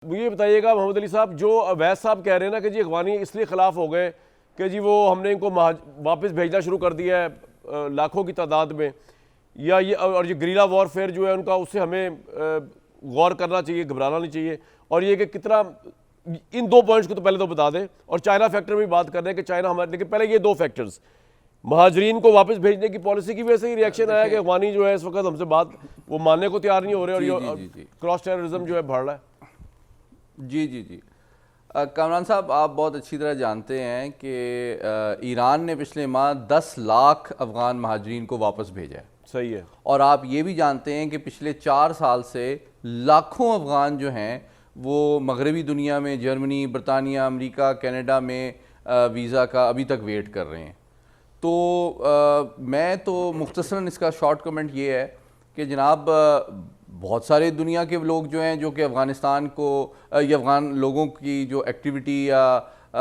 मुझे बताइएगा मोहम्मद अली साहब, जो अवैध साहब कह रहे हैं ना कि जी अगवानी इसलिए खिलाफ हो गए कि जी वो हमने इनको वापस भेजना शुरू कर दिया है लाखों की तादाद में, या ये और ये गरीला वॉरफेयर जो है उनका, उससे हमें गौर करना चाहिए, घबराना नहीं चाहिए। और ये कि कितना, इन दो पॉइंट्स को तो पहले तो बता दें। और चाइना फैक्टर में भी बात कर रहे हैं कि चाइना हमारे, लेकिन पहले ये दो फैक्टर्स, महाजरीन को वापस भेजने की पॉलिसी की वजह से ही रिएक्शन आया कि अगवानी जो है इस वक्त हमसे बात वो मानने को तैयार नहीं हो रहे, और ये क्रॉस टेररिज्म जो है बढ़ रहा है। जी कामरान साहब, आप बहुत अच्छी तरह जानते हैं कि ईरान ने पिछले माह 10 लाख अफगान महाजरीन को वापस भेजा है। सही है। और आप ये भी जानते हैं कि पिछले 4 साल से लाखों अफगान जो हैं वो मगरबी दुनिया में, जर्मनी, बरतानिया, अमेरिका, कनाडा में वीज़ा का अभी तक वेट कर रहे हैं। तो मैं तो मुख्तसरन इसका शॉर्ट कमेंट ये है कि जनाब, बहुत सारे दुनिया के लोग जो हैं जो कि अफ़गानिस्तान को या अफ़गान लोगों की जो एक्टिविटी या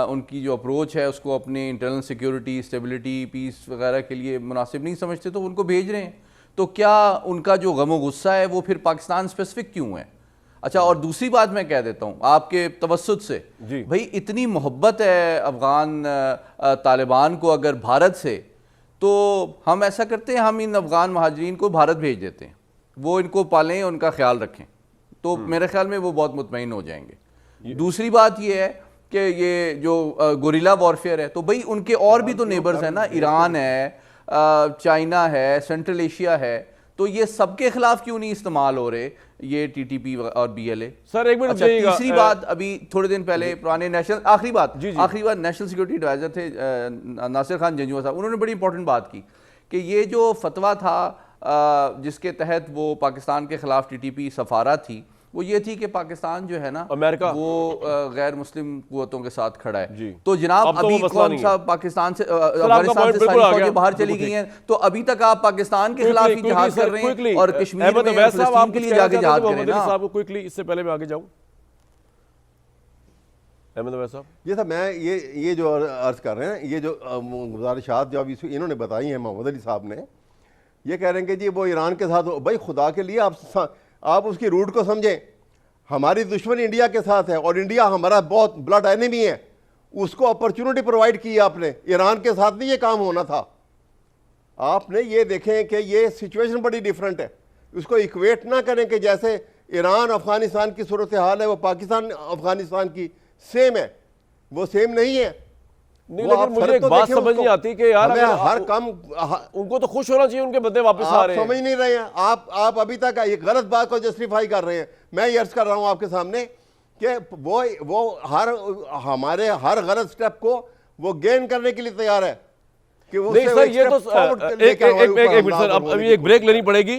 उनकी जो अप्रोच है उसको अपने इंटरनल सिक्योरिटी, स्टेबिलिटी, पीस वगैरह के लिए मुनासिब नहीं समझते, तो उनको भेज रहे हैं। तो क्या उनका जो गम व गुस्सा है वो फिर पाकिस्तान स्पेसिफिक क्यों है? अच्छा, और दूसरी बात मैं कह देता हूँ आपके तवस्सुत से, भाई इतनी मोहब्बत है अफ़गान तालिबान को अगर भारत से, तो हम ऐसा करते हैं, हम इन अफ़गान महाजरीन को भारत भेज देते हैं, वो इनको पालें, उनका ख्याल रखें, तो मेरे ख्याल में वो बहुत मुतमईन हो जाएंगे। दूसरी बात ये है कि ये जो गोरिल्ला वॉरफेयर है, तो भाई उनके और भी तो नेबर्स हैं ना, ईरान है, चाइना है, सेंट्रल एशिया है, तो ये सबके खिलाफ क्यों नहीं इस्तेमाल हो रहे ये टीटीपी और बीएलए? सर एक मिनट। अच्छा, तीसरी बात, अभी थोड़े दिन पहले पुराने नेशनल, आखिरी बात नेशनल सिक्योरिटी एडवाइजर थे नासिर खान जंजुआ साहब, उन्होंने बड़ी इंपॉर्टेंट बात की कि ये जो फतवा था जिसके तहत वो पाकिस्तान के खिलाफ टीटीपी सफारा थी, वो ये थी कि पाकिस्तान जो है ना अमेरिका, वो गैर मुस्लिम कुव्वतों के साथ खड़ा है। तो जनाब अभी कौन सा पाकिस्तान से, अफगानिस्तान से सारी फौजें बाहर चली गई हैं, तो अभी तक आप पाकिस्तान के खिलाफ ही जहाद कर रहे हैं और कश्मीर में फिलिस्तीन के लिए जाके जहाद करें ना। क्विकली इससे पहले मैं आगे जाऊं, ये था, मैं ये जो अर्ज कर रहे हैं, ये जो गुजारिशात जो अभी इन्होंने बताई हैं मोहम्मद अली साहब ने, ये कह रहे हैं कि जी वो ईरान के साथ, भाई खुदा के लिए आप उसकी रूट को समझें। हमारी दुश्मनी इंडिया के साथ है और इंडिया हमारा बहुत ब्लड एनिमी है, उसको अपॉर्चुनिटी प्रोवाइड की आपने। ईरान के साथ नहीं ये काम होना था। आपने ये देखें कि ये सिचुएशन बड़ी डिफरेंट है, उसको इक्वेट ना करें कि जैसे ईरान अफगानिस्तान की सूरत हाल है वो पाकिस्तान अफगानिस्तान की सेम है, वो सेम नहीं है। नहीं, लेकिन मुझे एक बात समझ नहीं आती कि यार हर काम उनको तो खुश होना चाहिए, उनके बंदे वापस आ रहे हैं। समझ नहीं रहे हैं आप अभी तक ये गलत बात को जस्टिफाई कर रहे हैं। मैं ये अर्ज कर रहा हूं आपके सामने कि वो हमारे हर गलत स्टेप को वो गेन करने के लिए तैयार है कि नहीं सर, ये तो एक मिनट सर, अब अभी एक ब्रेक लेनी पड़ेगी।